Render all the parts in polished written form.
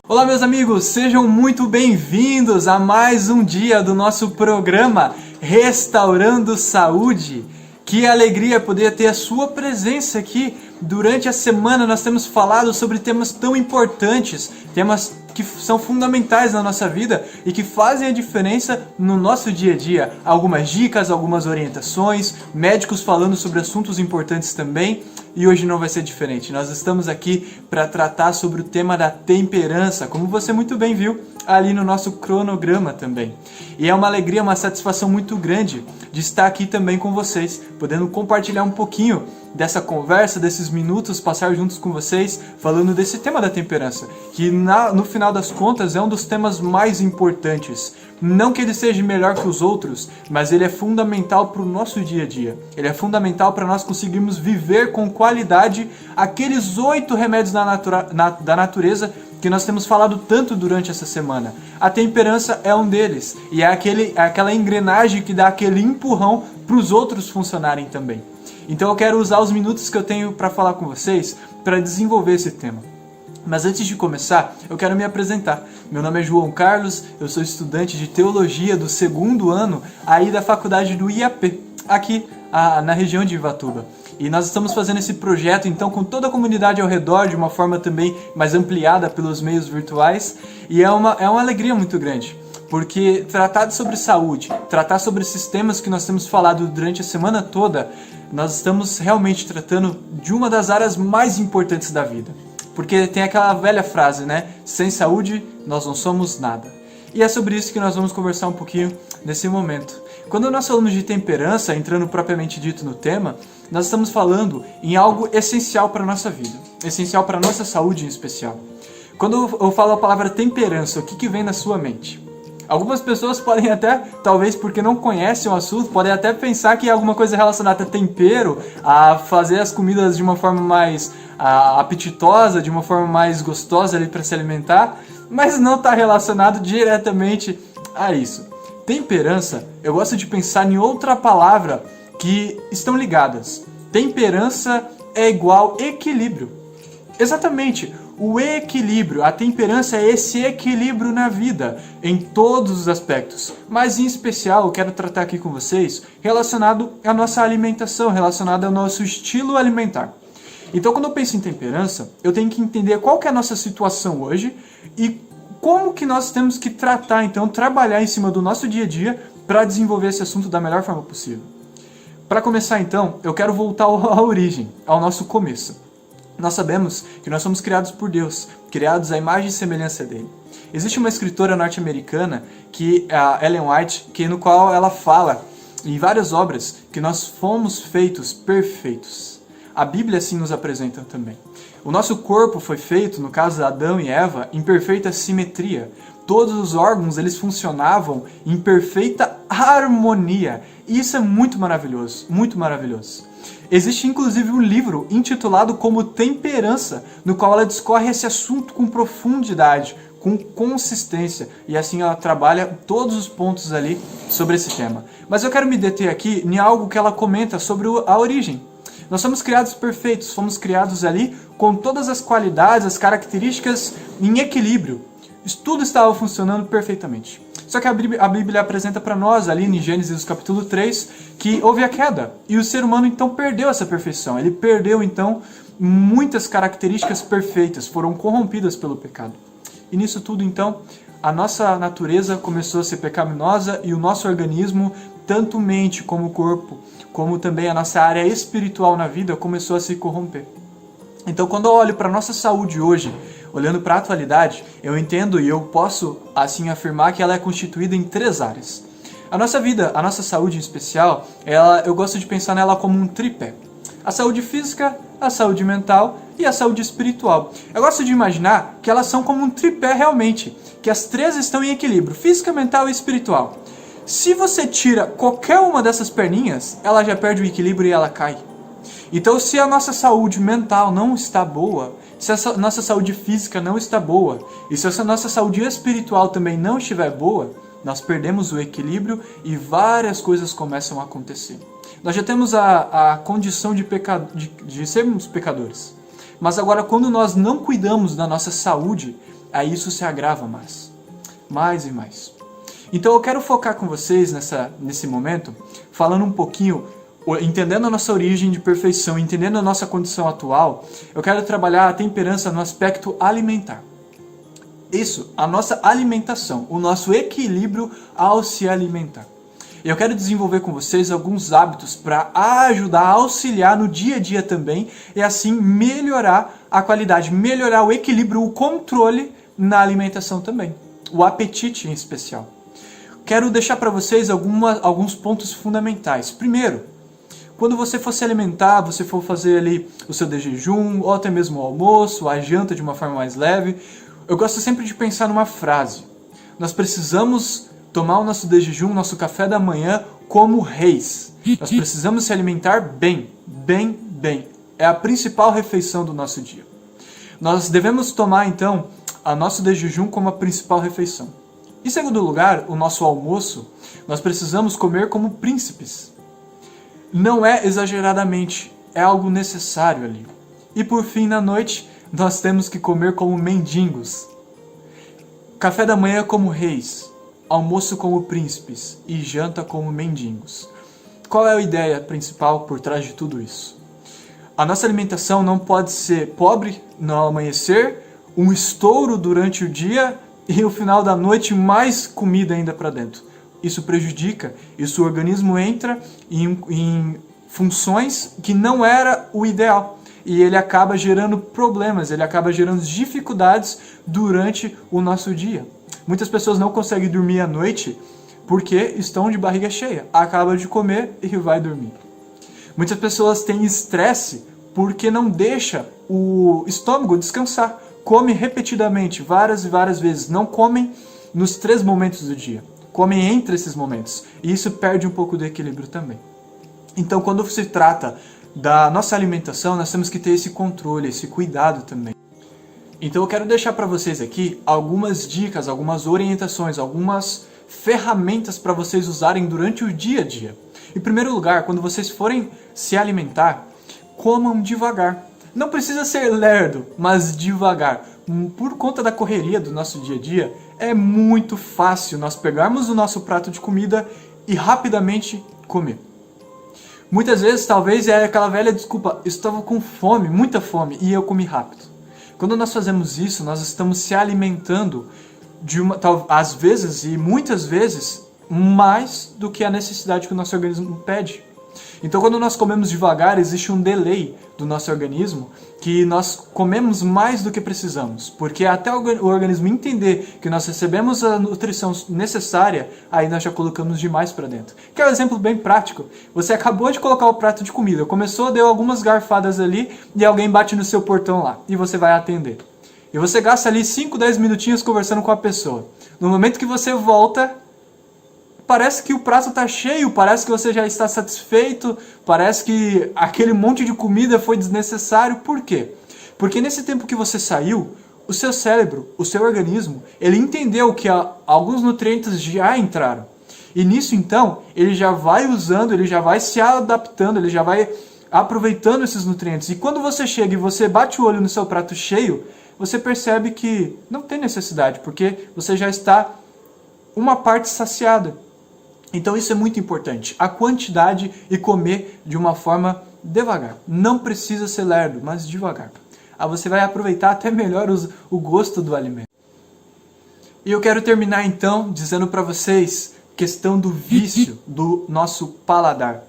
Olá meus amigos, sejam muito bem-vindos a mais um dia do nosso programa Restaurando Saúde. Que alegria poder ter a sua presença aqui. Durante a semana nós temos falado sobre temas tão importantes, temas que são fundamentais na nossa vida e que fazem a diferença no nosso dia a dia. Algumas dicas, algumas orientações, médicos falando sobre assuntos importantes também. E hoje não vai ser diferente. Nós estamos aqui para tratar sobre o tema da temperança, como você muito bem viu ali no nosso cronograma também. E é uma alegria, uma satisfação muito grande de estar aqui também com vocês, podendo compartilhar um pouquinho dessa conversa, desses minutos, passar juntos com vocês, falando desse tema da temperança, que no final das contas é um dos temas mais importantes. Não que ele seja melhor que os outros, mas ele é fundamental para o nosso dia a dia. Ele é fundamental para nós conseguirmos viver com qualidade aqueles 8 remédios da natureza que nós temos falado tanto durante essa semana. A temperança é um deles, e é aquela engrenagem que dá aquele empurrão para os outros funcionarem também. Então eu quero usar os minutos que eu tenho para falar com vocês para desenvolver esse tema. Mas antes de começar, eu quero me apresentar. Meu nome é João Carlos, eu sou estudante de Teologia do 2º ano aí da faculdade do IAP, aqui na região de Ivatuba. E nós estamos fazendo esse projeto então com toda a comunidade ao redor, de uma forma também mais ampliada pelos meios virtuais. E é uma alegria muito grande, porque tratar sobre saúde, tratar sobre esses temas que nós temos falado durante a semana toda, nós estamos realmente tratando de uma das áreas mais importantes da vida. Porque tem aquela velha frase, né? Sem saúde, nós não somos nada. E é sobre isso que nós vamos conversar um pouquinho nesse momento. Quando nós falamos de temperança, entrando propriamente dito no tema, nós estamos falando em algo essencial para a nossa vida. Essencial para a nossa saúde em especial. Quando eu falo a palavra temperança, o que vem na sua mente? Algumas pessoas podem até, talvez porque não conhecem o assunto, podem até pensar que é alguma coisa relacionada a tempero, a fazer as comidas de uma forma mais apetitosa, de uma forma mais gostosa ali para se alimentar, mas não está relacionado diretamente a isso. Temperança, eu gosto de pensar em outra palavra que estão ligadas. Temperança é igual equilíbrio. Exatamente. O equilíbrio, a temperança é esse equilíbrio na vida, em todos os aspectos. Mas em especial eu quero tratar aqui com vocês relacionado à nossa alimentação, relacionado ao nosso estilo alimentar. Então quando eu penso em temperança, eu tenho que entender qual que é a nossa situação hoje e como que nós temos que tratar, então, trabalhar em cima do nosso dia a dia para desenvolver esse assunto da melhor forma possível. Para começar então, eu quero voltar à origem, ao nosso começo. Nós sabemos que nós somos criados por Deus, criados à imagem e semelhança dele. Existe uma escritora norte-americana, que é a Ellen White, no qual ela fala em várias obras que nós fomos feitos perfeitos. A Bíblia assim nos apresenta também. O nosso corpo foi feito, no caso de Adão e Eva, em perfeita simetria. Todos os órgãos eles funcionavam em perfeita harmonia. E isso é muito maravilhoso, muito maravilhoso. Existe inclusive um livro intitulado como Temperança, no qual ela discorre esse assunto com profundidade, com consistência, e assim ela trabalha todos os pontos ali sobre esse tema. Mas eu quero me deter aqui em algo que ela comenta sobre a origem. Nós somos criados perfeitos, fomos criados ali com todas as qualidades, as características em equilíbrio. Tudo estava funcionando perfeitamente. Só que a Bíblia apresenta para nós, ali em Gênesis capítulo 3, que houve a queda. E o ser humano então perdeu essa perfeição. Ele perdeu então muitas características perfeitas, foram corrompidas pelo pecado. E nisso tudo então, a nossa natureza começou a ser pecaminosa e o nosso organismo, tanto mente como corpo, como também a nossa área espiritual na vida, começou a se corromper. Então quando eu olho para a nossa saúde hoje, olhando para a atualidade, eu entendo e eu posso assim afirmar que ela é constituída em 3 áreas. A nossa vida, a nossa saúde em especial, eu gosto de pensar nela como um tripé. A saúde física, a saúde mental e a saúde espiritual. Eu gosto de imaginar que elas são como um tripé realmente, que as 3 estão em equilíbrio, física, mental e espiritual. Se você tira qualquer uma dessas perninhas, ela já perde o equilíbrio e ela cai. Então se a nossa saúde mental não está boa, se a nossa saúde física não está boa, e se a nossa saúde espiritual também não estiver boa, nós perdemos o equilíbrio e várias coisas começam a acontecer. Nós já temos a condição de sermos pecadores. Mas agora, quando nós não cuidamos da nossa saúde, aí isso se agrava mais e mais. Então eu quero focar com vocês nesse momento, falando um pouquinho, entendendo a nossa origem de perfeição, entendendo a nossa condição atual, eu quero trabalhar a temperança no aspecto alimentar. Isso, a nossa alimentação, o nosso equilíbrio ao se alimentar. Eu quero desenvolver com vocês alguns hábitos para ajudar a auxiliar no dia a dia também e assim melhorar a qualidade, melhorar o equilíbrio, o controle na alimentação também, o apetite em especial. Quero deixar para vocês alguns pontos fundamentais. Primeiro, quando você for se alimentar, você for fazer ali o seu de jejum, ou até mesmo o almoço, a janta de uma forma mais leve, eu gosto sempre de pensar numa frase. Nós precisamos tomar o nosso de jejum, nosso café da manhã como reis. Nós precisamos se alimentar bem. É a principal refeição do nosso dia. Nós devemos tomar então a nosso de jejum como a principal refeição. Em segundo lugar, o nosso almoço, nós precisamos comer como príncipes. Não é exageradamente, é algo necessário ali. E por fim, na noite, nós temos que comer como mendigos. Café da manhã como reis, almoço como príncipes e janta como mendigos. Qual é a ideia principal por trás de tudo isso? A nossa alimentação não pode ser pobre no amanhecer, um estouro durante o dia e no final da noite mais comida ainda para dentro. Isso prejudica, isso o organismo entra em funções que não era o ideal. E ele acaba gerando problemas, ele acaba gerando dificuldades durante o nosso dia. Muitas pessoas não conseguem dormir à noite porque estão de barriga cheia. Acaba de comer e vai dormir. Muitas pessoas têm estresse porque não deixa o estômago descansar. Come repetidamente, várias e várias vezes. Não comem nos 3 momentos do dia. Comem entre esses momentos. E isso perde um pouco do equilíbrio também. Então, quando se trata da nossa alimentação, nós temos que ter esse controle, esse cuidado também. Então eu quero deixar para vocês aqui algumas dicas, algumas orientações, algumas ferramentas para vocês usarem durante o dia a dia. Em primeiro lugar, quando vocês forem se alimentar, comam devagar. Não precisa ser lerdo, mas devagar. Por conta da correria do nosso dia a dia, é muito fácil nós pegarmos o nosso prato de comida e rapidamente comer. Muitas vezes, talvez, é aquela velha desculpa, estava com fome, muita fome, e eu comi rápido. Quando nós fazemos isso, nós estamos se alimentando às vezes e muitas vezes mais do que a necessidade que o nosso organismo pede. Então, quando nós comemos devagar, existe um delay do nosso organismo que nós comemos mais do que precisamos. Porque até o organismo entender que nós recebemos a nutrição necessária, aí nós já colocamos demais para dentro. Que é um exemplo bem prático. Você acabou de colocar o prato de comida, começou, deu algumas garfadas ali e alguém bate no seu portão lá e você vai atender. E você gasta ali 5, 10 minutinhos conversando com a pessoa. No momento que você volta, parece que o prato está cheio, parece que você já está satisfeito, parece que aquele monte de comida foi desnecessário. Por quê? Porque nesse tempo que você saiu, o seu cérebro, o seu organismo, ele entendeu que alguns nutrientes já entraram. E nisso então, ele já vai usando, ele já vai se adaptando, ele já vai aproveitando esses nutrientes. E quando você chega e você bate o olho no seu prato cheio, você percebe que não tem necessidade, porque você já está uma parte saciada. Então isso é muito importante, a quantidade e comer de uma forma devagar. Não precisa ser lerdo, mas devagar. Você vai aproveitar até melhor o gosto do alimento. E eu quero terminar então dizendo para vocês questão do vício do nosso paladar.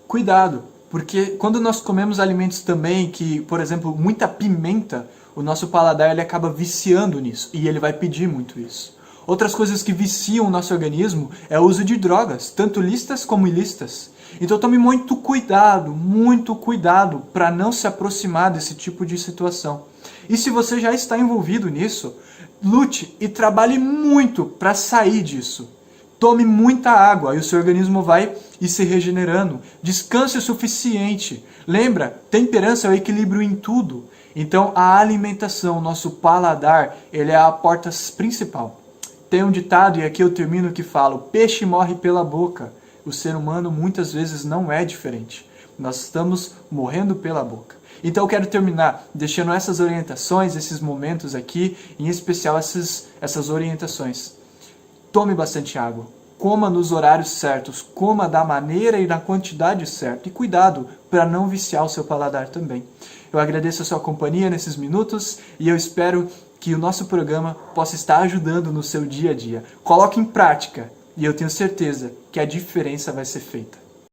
Cuidado, porque quando nós comemos alimentos também que, por exemplo, muita pimenta, o nosso paladar ele acaba viciando nisso e ele vai pedir muito isso. Outras coisas que viciam o nosso organismo é o uso de drogas, tanto lícitas como ilícitas. Então tome muito cuidado para não se aproximar desse tipo de situação. E se você já está envolvido nisso, lute e trabalhe muito para sair disso. Tome muita água e o seu organismo vai ir se regenerando. Descanse o suficiente. Lembra, temperança é o equilíbrio em tudo. Então a alimentação, nosso paladar, ele é a porta principal. Tem um ditado, e aqui eu termino, que fala: o peixe morre pela boca. O ser humano muitas vezes não é diferente. Nós estamos morrendo pela boca. Então eu quero terminar deixando essas orientações, esses momentos aqui, em especial essas orientações. Tome bastante água, coma nos horários certos, coma da maneira e na quantidade certa. E cuidado para não viciar o seu paladar também. Eu agradeço a sua companhia nesses minutos e eu espero que o nosso programa possa estar ajudando no seu dia a dia. Coloque em prática e eu tenho certeza que a diferença vai ser feita.